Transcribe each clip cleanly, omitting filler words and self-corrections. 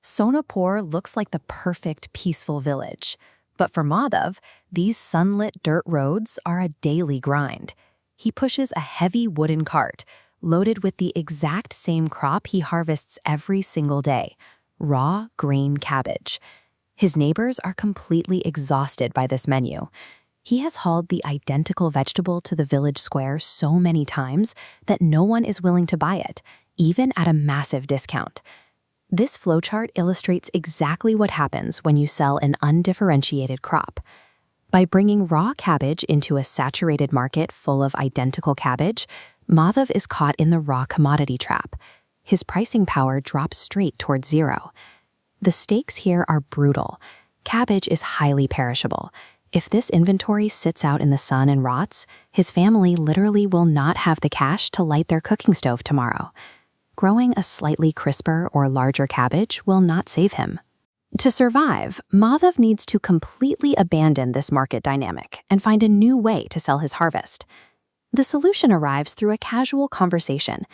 Sonapur looks like the perfect peaceful village. But for Madhav, these sunlit dirt roads are a daily grind. He pushes a heavy wooden cart, loaded with the exact same crop he harvests every single day, raw green cabbage. His neighbors are completely exhausted by this menu. He has hauled the identical vegetable to the village square so many times that no one is willing to buy it, even at a massive discount. This flowchart illustrates exactly what happens when you sell an undifferentiated crop. By bringing raw cabbage into a saturated market full of identical cabbage, Madhav is caught in the raw commodity trap. His pricing power drops straight towards zero. The stakes here are brutal. Cabbage is highly perishable. If this inventory sits out in the sun and rots, his family literally will not have the cash to light their cooking stove tomorrow. Growing a slightly crisper or larger cabbage will not save him. To survive, Madhav needs to completely abandon this market dynamic and find a new way to sell his harvest. The solution arrives through a casual conversation.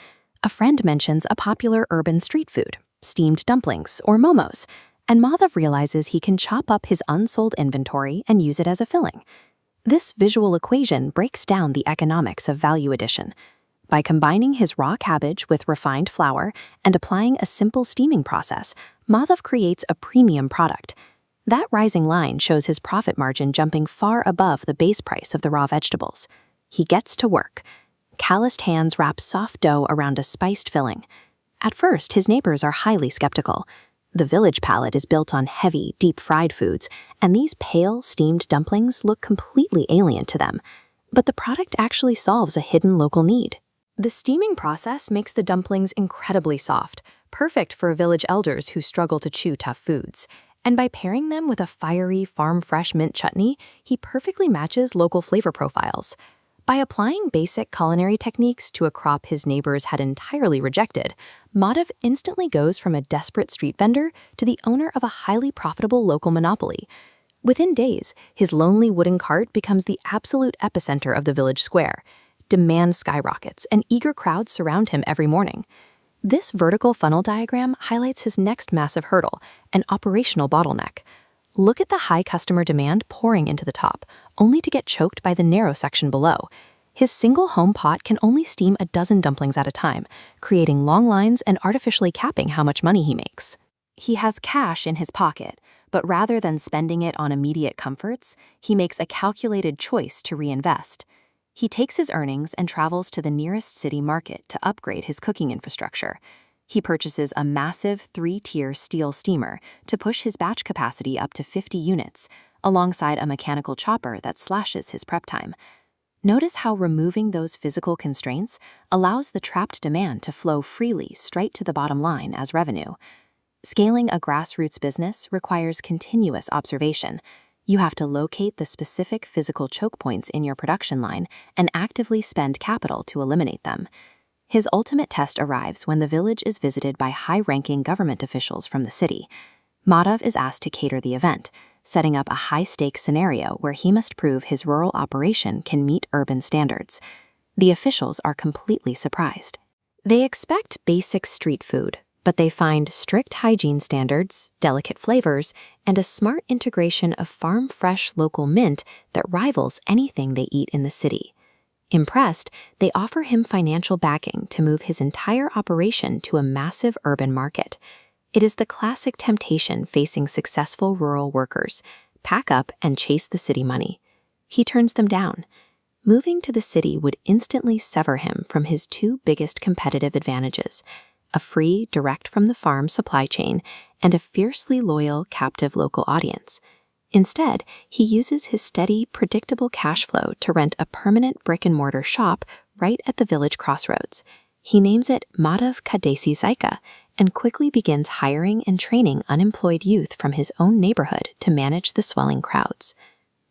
A friend mentions a popular urban street food, steamed dumplings or momos, and Madhav realizes he can chop up his unsold inventory and use it as a filling. This visual equation breaks down the economics of value addition. By combining his raw cabbage with refined flour and applying a simple steaming process, Madhav creates a premium product. That rising line shows his profit margin jumping far above the base price of the raw vegetables. He gets to work. Calloused hands wrap soft dough around a spiced filling. At first, his neighbors are highly skeptical. The village palate is built on heavy, deep-fried foods, and these pale, steamed dumplings look completely alien to them. But the product actually solves a hidden local need. The steaming process makes the dumplings incredibly soft, perfect for village elders who struggle to chew tough foods. And by pairing them with a fiery, farm-fresh mint chutney, he perfectly matches local flavor profiles. By applying basic culinary techniques to a crop his neighbors had entirely rejected, Madhav instantly goes from a desperate street vendor to the owner of a highly profitable local monopoly. Within days, his lonely wooden cart becomes the absolute epicenter of the village square. Demand skyrockets, and eager crowds surround him every morning. This vertical funnel diagram highlights his next massive hurdle, an operational bottleneck. Look at the high customer demand pouring into the top, only to get choked by the narrow section below. His single home pot can only steam a dozen dumplings at a time, creating long lines and artificially capping how much money he makes. He has cash in his pocket, but rather than spending it on immediate comforts, he makes a calculated choice to reinvest. He takes his earnings and travels to the nearest city market to upgrade his cooking infrastructure. He purchases a massive 3-tier steel steamer to push his batch capacity up to 50 units, alongside a mechanical chopper that slashes his prep time. Notice how removing those physical constraints allows the trapped demand to flow freely straight to the bottom line as revenue. Scaling a grassroots business requires continuous observation. You have to locate the specific physical choke points in your production line and actively spend capital to eliminate them. His ultimate test arrives when the village is visited by high-ranking government officials from the city. Madhav is asked to cater the event, setting up a high-stakes scenario where he must prove his rural operation can meet urban standards. The officials are completely surprised. They expect basic street food, but they find strict hygiene standards, delicate flavors, and a smart integration of farm-fresh local mint that rivals anything they eat in the city. Impressed, they offer him financial backing to move his entire operation to a massive urban market. It is the classic temptation facing successful rural workers: pack up and chase the city money. He turns them down. Moving to the city would instantly sever him from his two biggest competitive advantages: a free, direct-from-the-farm supply chain, and a fiercely loyal, captive local audience. Instead, he uses his steady, predictable cash flow to rent a permanent brick-and-mortar shop right at the village crossroads. He names it Madhav Ka Desi Zayka and quickly begins hiring and training unemployed youth from his own neighborhood to manage the swelling crowds.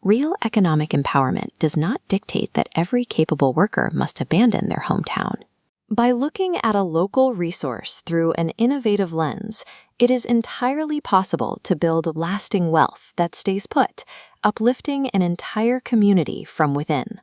Real economic empowerment does not dictate that every capable worker must abandon their hometown. By looking at a local resource through an innovative lens, it is entirely possible to build lasting wealth that stays put, uplifting an entire community from within.